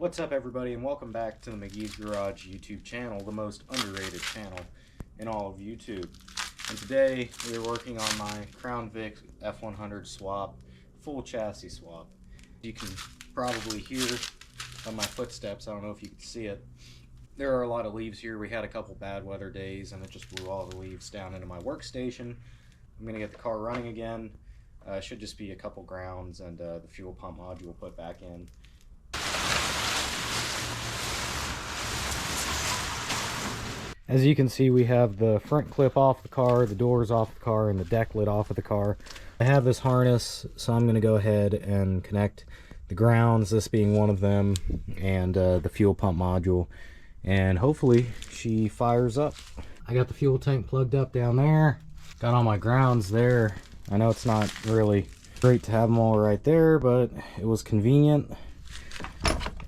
What's up, everybody, and welcome back to the McGee's Garage YouTube channel, the most underrated channel in all of YouTube. And today we are working on my Crown Vic F100 swap, full chassis swap. You can probably hear on my footsteps, I don't know if you can see it. There are a lot of leaves here. We had a couple bad weather days and it just blew all the leaves down into my workstation. I'm going to get the car running again. Should just be a couple grounds and the fuel pump module put back in. As you can see, we have the front clip off the car, the doors off the car, and the deck lid off of the car. I have this harness, so I'm going to go ahead and connect the grounds, this being one of them, and the fuel pump module. And hopefully she fires up. I got the fuel tank plugged up down there. Got all my grounds there. I know it's not really great to have them all right there, but it was convenient.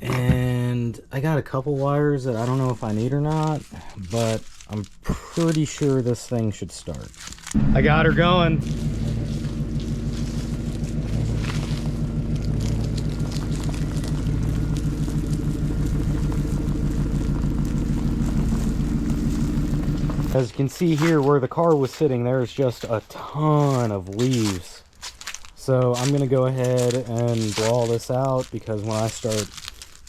And I got a couple wires that I don't know if I need or not, but I'm pretty sure this thing should start. I got her going. As you can see here, where the car was sitting, there's just a ton of leaves. So I'm gonna go ahead and blow all this out, because when I start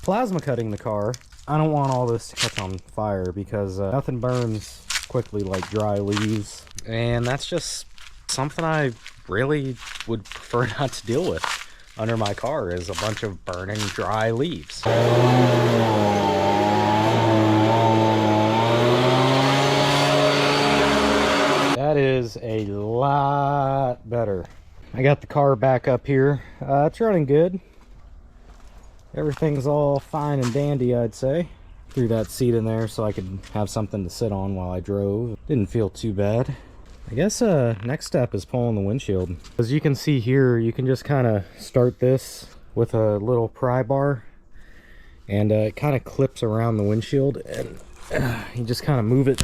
plasma cutting the car, I don't want all this to catch on fire, because nothing burns quickly like dry leaves, and that's just something I really would prefer not to deal with under my car, is a bunch of burning dry leaves. That is a lot better. I got the car back up here. It's running good. Everything's all fine and dandy, I'd say. Threw that seat in there so I could have something to sit on while I drove. Didn't feel too bad. I guess next step is pulling the windshield. As you can see here, you can just kind of start this with a little pry bar, and it kind of clips around the windshield, and you just kind of move it.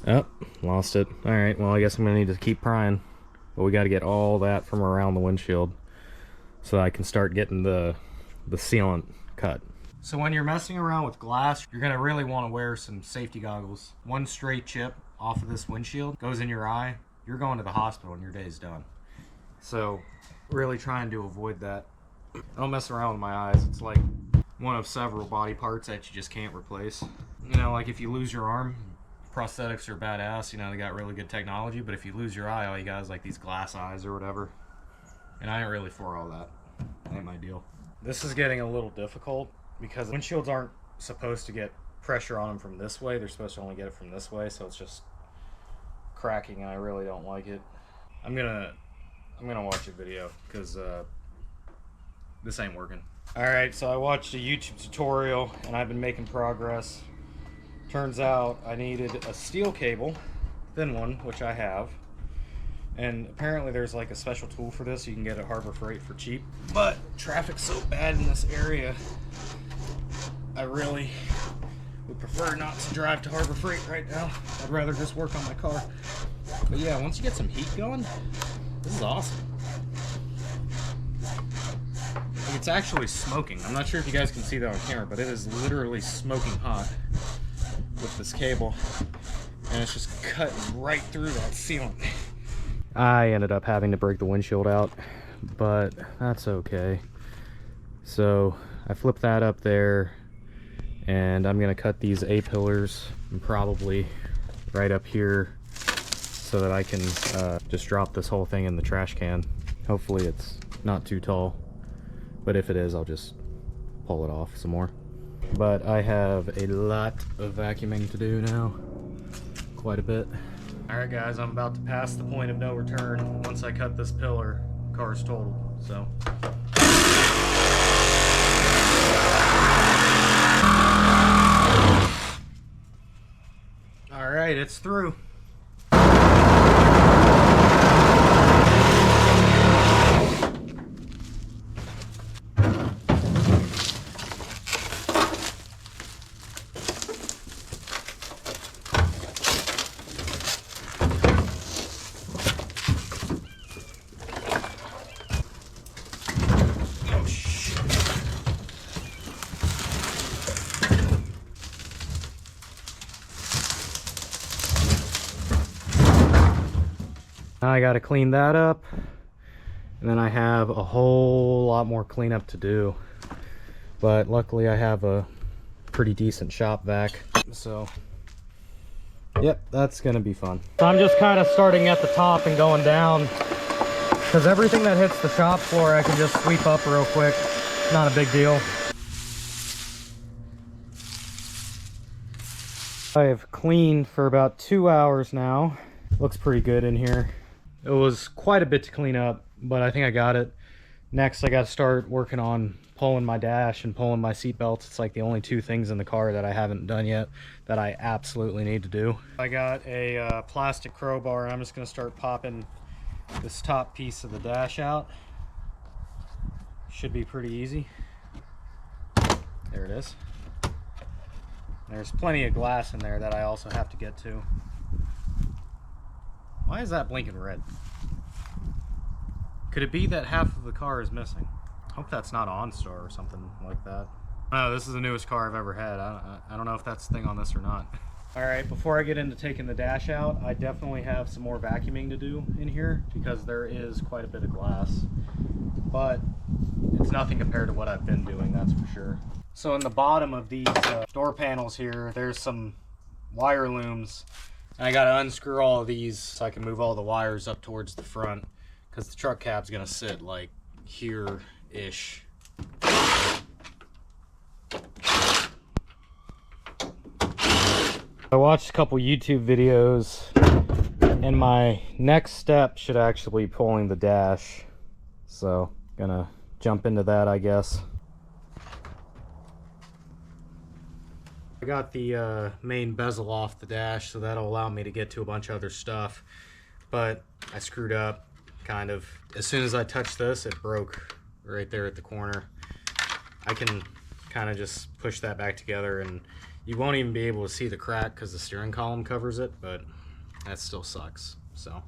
Oh, lost it. All right, well, I guess I'm gonna need to keep prying, but we got to get all that from around the windshield so I can start getting the sealant cut. So when you're messing around with glass, you're gonna really want to wear some safety goggles. One straight chip off of this windshield goes in your eye, you're going to the hospital and your day's done. So really trying to avoid that. I don't mess around with my eyes. It's like one of several body parts that you just can't replace. You know, like if you lose your arm, prosthetics are badass, you know, they got really good technology, but if you lose your eye, all you got is like these glass eyes or whatever. And I ain't really for all that. That ain't my deal. This is getting a little difficult because windshields aren't supposed to get pressure on them from this way. They're supposed to only get it from this way, so it's just cracking, and I really don't like it. I'm gonna watch a video because this ain't working. Alright, so I watched a YouTube tutorial and I've been making progress. Turns out I needed a steel cable, thin one, which I have. And apparently there's like a special tool for this. You can get it at Harbor Freight for cheap. But traffic's so bad in this area, I really would prefer not to drive to Harbor Freight right now. I'd rather just work on my car. But yeah, once you get some heat going, this is awesome. Like, it's actually smoking. I'm not sure if you guys can see that on camera, but it is literally smoking hot with this cable. And it's just cutting right through that sealant. I ended up having to break the windshield out, but that's okay. So I flipped that up there, and I'm gonna cut these A-pillars and probably right up here so that I can just drop this whole thing in the trash can. Hopefully it's not too tall, but if it is, I'll just pull it off some more. But I have a lot of vacuuming to do now, quite a bit. Alright guys, I'm about to pass the point of no return. Once I cut this pillar, car's totaled, so. Alright, it's through. Now I got to clean that up, and then I have a whole lot more cleanup to do. But luckily I have a pretty decent shop vac, so yep, that's gonna be fun. So I'm just kind of starting at the top and going down, because everything that hits the shop floor I can just sweep up real quick. Not a big deal. I have cleaned for about 2 hours now. Looks pretty good in here. It was quite a bit to clean up, but I think I got it. Next I got to start working on pulling my dash and pulling my seat belts. It's like the only two things in the car that I haven't done yet that I absolutely need to do. I got a plastic crowbar, and I'm just going to start popping this top piece of the dash out. Should be pretty easy. There it is. There's plenty of glass in there that I also have to get to. Why is that blinking red? Could it be that half of the car is missing? Hope that's not OnStar or something like that. No, this is the newest car I've ever had. I don't know if that's the thing on this or not. All right, before I get into taking the dash out, I definitely have some more vacuuming to do in here because there is quite a bit of glass. But it's nothing compared to what I've been doing, that's for sure. So in the bottom of these door panels here, there's some wire looms. And I gotta unscrew all of these so I can move all the wires up towards the front, because the truck cab's gonna sit like here-ish. I watched a couple YouTube videos, and my next step should actually be pulling the dash. So, gonna jump into that, I guess. I got the main bezel off the dash, so that'll allow me to get to a bunch of other stuff. But I screwed up, kind of. As soon as I touched this, it broke right there at the corner. I can kind of just push that back together, and you won't even be able to see the crack because the steering column covers it, but that still sucks. So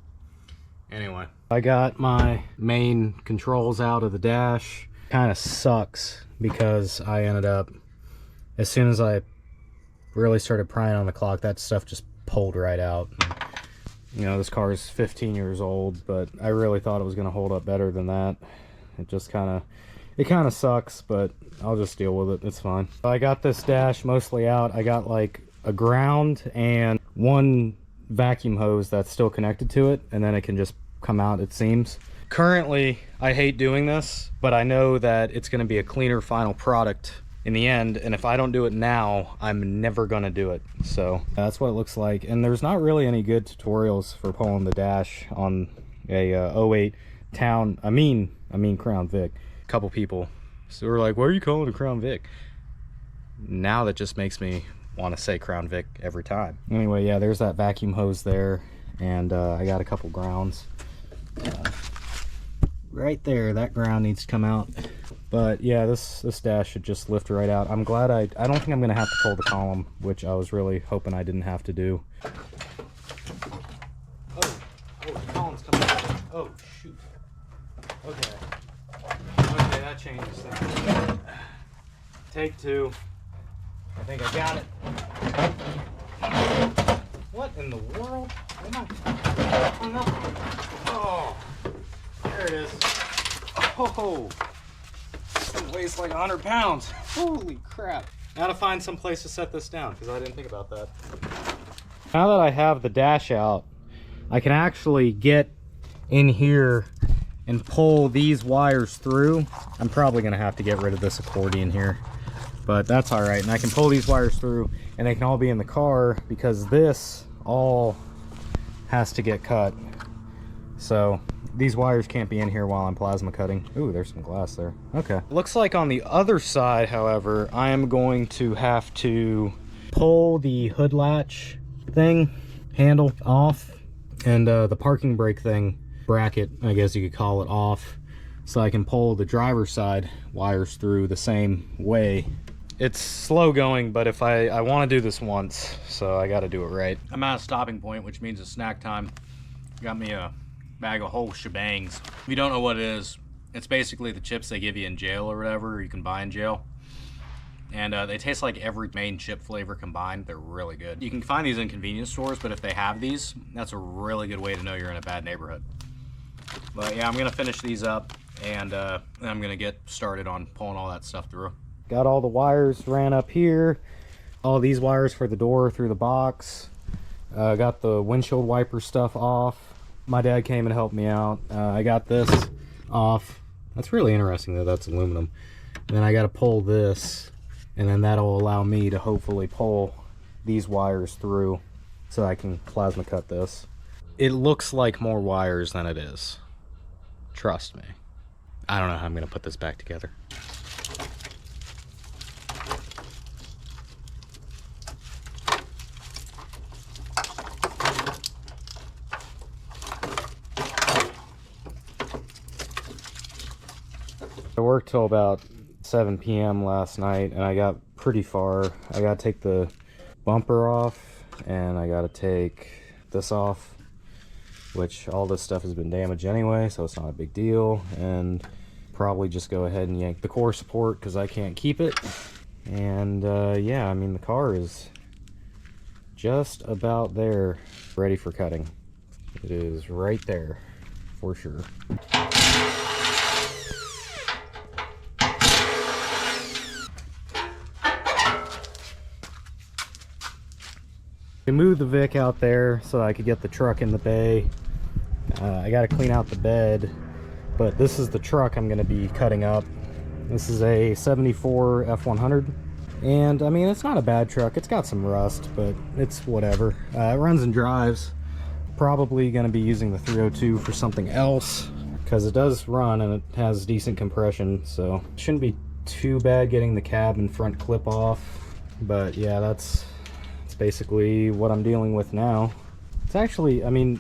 anyway, I got my main controls out of the dash. Kind of sucks because I ended up, as soon as I really started prying on the clock, that stuff just pulled right out. You know, this car is 15 years old, but I really thought it was going to hold up better than that. It just kind of sucks, but I'll just deal with it. It's fine. I got this dash mostly out. I got like a ground and one vacuum hose that's still connected to it, and then it can just come out, it seems. Currently, I hate doing this, but I know that it's going to be a cleaner final product in the end, and if I don't do it now, I'm never gonna do it. So that's what it looks like. And there's not really any good tutorials for pulling the dash on a 08 town, I mean Crown Vic. A couple people so we're like, why are you calling it a Crown Vic? Now that just makes me want to say Crown Vic every time. Anyway, yeah, there's that vacuum hose there, and I got a couple grounds right there. That ground needs to come out. But yeah, this dash should just lift right out. I'm glad I don't think I'm gonna have to pull the column, which I was really hoping I didn't have to do. Oh, the column's coming out. Oh shoot. Okay, that changes things. Take two. I think I got it. What in the world? Oh no. Oh, there it is. Oh. It weighs like 100 pounds. Holy crap. Now to find some place to set this down, because I didn't think about that. Now that I have the dash out, I can actually get in here and pull these wires through. I'm probably going to have to get rid of this accordion here, but that's all right. And I can pull these wires through, and they can all be in the car, because this all has to get cut. So these wires can't be in here while I'm plasma cutting. Ooh, there's some glass there. Okay. Looks like on the other side, however, I am going to have to pull the hood latch thing, handle off, and the parking brake thing, bracket, I guess you could call it, off, so I can pull the driver's side wires through the same way. It's slow going, but if I want to do this once, so I got to do it right. I'm at a stopping point, which means it's snack time. Got me a bag of whole shebangs. If you don't know what it is, it's basically the chips they give you in jail or whatever, you can buy in jail. and they taste like every main chip flavor combined. They're really good. You can find these in convenience stores, but if they have these, that's a really good way to know you're in a bad neighborhood. But yeah, I'm gonna finish these up, and I'm gonna get started on pulling all that stuff through. Got all the wires ran up here, all these wires for the door through the box. Got the windshield wiper stuff off. My dad came and helped me out. I got this off. That's really interesting that that's aluminum. And then I got to pull this, and then that'll allow me to hopefully pull these wires through so I can plasma cut this. It looks like more wires than it is. Trust me. I don't know how I'm going to put this back together. I worked till about 7 p.m. last night, and I got pretty far. I gotta take the bumper off, and I gotta take this off, which all this stuff has been damaged anyway, so it's not a big deal. And probably just go ahead and yank the core support because I can't keep it. And yeah, I mean, the car is just about there, ready for cutting. It is right there for sure. I moved the Vic out there so I could get the truck in the bay. I got to clean out the bed, but this is the truck I'm going to be cutting up. This is a 74 F100, and I mean, it's not a bad truck. It's got some rust, but it's whatever. It runs and drives. Probably going to be using the 302 for something else because it does run and it has decent compression, so it shouldn't be too bad getting the cab and front clip off. But yeah, that's basically what I'm dealing with now. It's actually, I mean,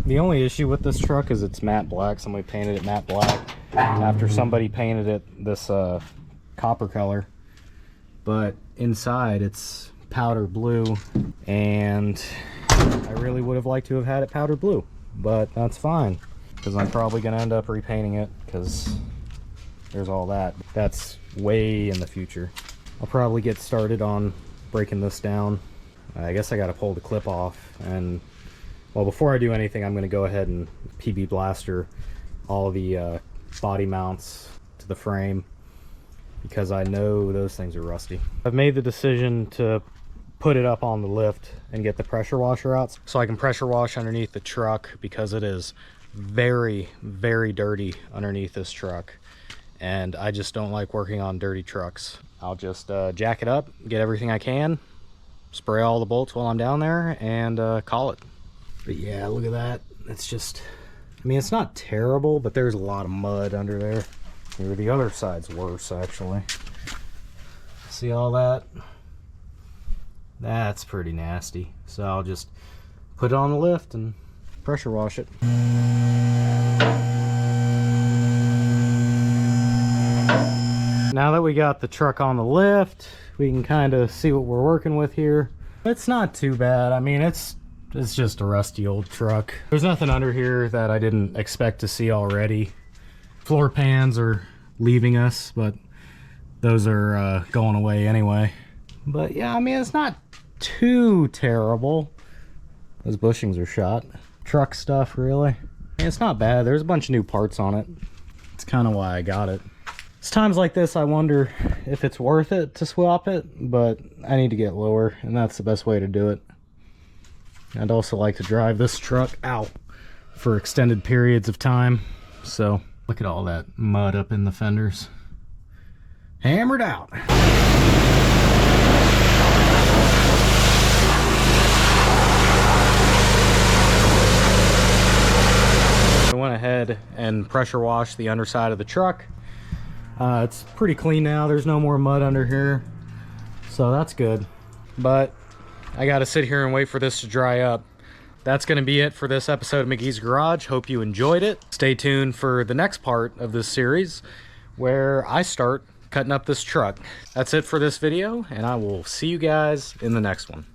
the only issue with this truck is it's matte black. Somebody painted it matte black after somebody painted it this copper color, but inside it's powder blue, and I really would have liked to have had it powder blue, but that's fine because I'm probably gonna end up repainting it because there's all that. That's way in the future. I'll probably get started on breaking this down. I guess I got to pull the clip off, and well, before I do anything, I'm going to go ahead and PB blaster all the body mounts to the frame because I know those things are rusty. I've made the decision to put it up on the lift and get the pressure washer out so I can pressure wash underneath the truck because it is very, very dirty underneath this truck, and I just don't like working on dirty trucks. I'll just jack it up, get everything I can, spray all the bolts while I'm down there, and call it. But yeah, look at that. It's just, I mean, it's not terrible, but there's a lot of mud under there. Here, the other side's worse, actually. See all that? That's pretty nasty. So I'll just put it on the lift and pressure wash it. Now that we got the truck on the lift, we can kind of see what we're working with here. It's not too bad. I mean, it's just a rusty old truck. There's nothing under here that I didn't expect to see already. Floor pans are leaving us, but those are going away anyway. But yeah, I mean, it's not too terrible. Those bushings are shot. Truck stuff, really. I mean, it's not bad. There's a bunch of new parts on it. It's kind of why I got it. It's times like this I wonder if it's worth it to swap it, but I need to get lower, and that's the best way to do it. I'd also like to drive this truck out for extended periods of time. So look at all that mud up in the fenders. Hammered out. I went ahead and pressure washed the underside of the truck. It's pretty clean now. There's no more mud under here, so that's good. But I gotta sit here and wait for this to dry up. That's gonna be it for this episode of McGee's Garage. Hope you enjoyed it. Stay tuned for the next part of this series where I start cutting up this truck. That's it for this video, and I will see you guys in the next one.